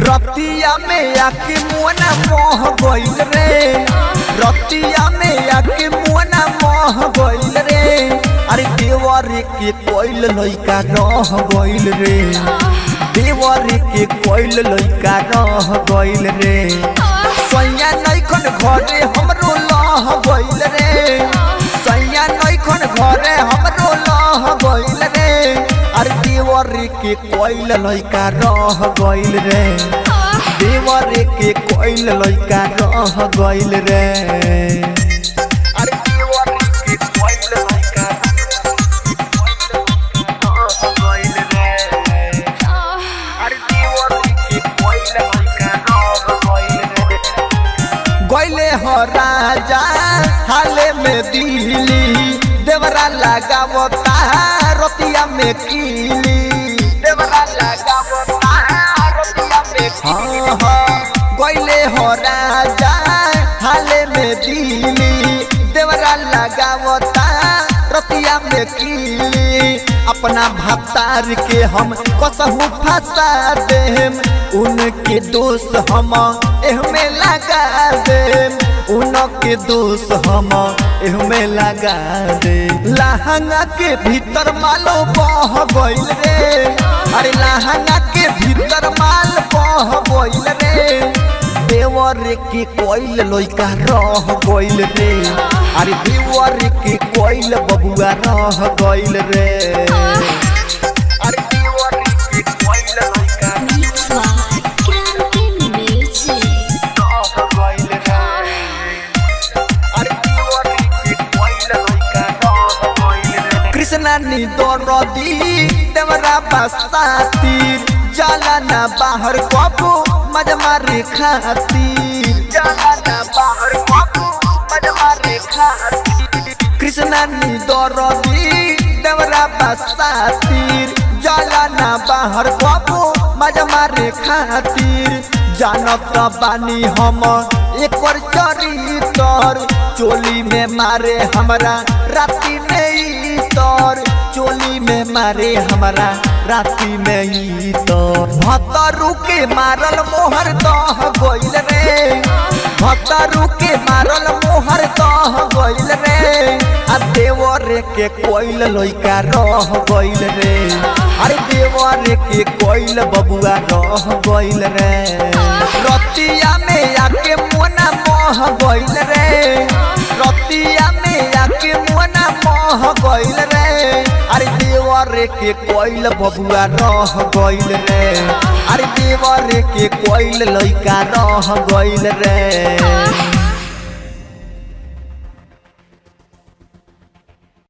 रतिया में आके मुआना मोह गइल रे, रतिया में आके मुआना मोह गइल रे। अरे देवर के कोइल लइका रह गइल रे, देवर के कोइल लइका रह गइल रे। सैया नइखन घरे हमरो लह गइल रे, सैया नइखन घरे हमरो लह गइल रे। अरे देवर के कोइल लइका रह गइल रे, देवर के कोइल लइका रह गइल रे। अरे देवर के कोइल लइका रह गइल रे, अरे देवर के कोइल लइका रह गइल रे। गइले हो राजा हाले में दिल्ली, देवरा लगावता रतिया में कीली, देवरा लगावता रतिया में कीली। गइले हो राजा हाले में दिल्ली, देवरा लगावता रतिया में कीली। अपना भतार के हम कसहु फंसा देम, उनके दोस्त हम एहमे लगा देम, उनके दोस्त हम एहमे लगा दे। लहंगा के भीतर मालो बह गइल रे, अरे लहंगा के भीतर माल बह गइल रे। देवर के कोइल लइका रह गइल रे, अरे देवर के कोइल बबुआ रह गइल रे। अरे देवर के कोइल लइका कृष्णा नी दरदी देवरा बसातीर, जाला ना बाहर कबो मजा मारे खातिर, जाला ना बाहर कबो मजा मारे खातिर। कृष्णा नी दरदी देवरा बसातीर, जाला ना बाहर कबो मजा मारे खातिर। जानत बानी हम एक बार चरितर, चोली में मारे हमरा राती में इतर, चोली में मारे हमरा राती में इतर। भतरू के मारल मोहर दह गइल रे, भतरू के मारल मोहर दह गइल रे। आ देवर के कोइल लइका रह गइल रे, अरे देवर के कोइल बबुआ रह गइल रे। रतिया में आके मुआना मोह गइल रे, रतिया में आके मुआना मोह गइल रे। अरे देवर के कोइल बबुआ रह गइल रे, अरे देवर के कोइल लइका रह गइल रे।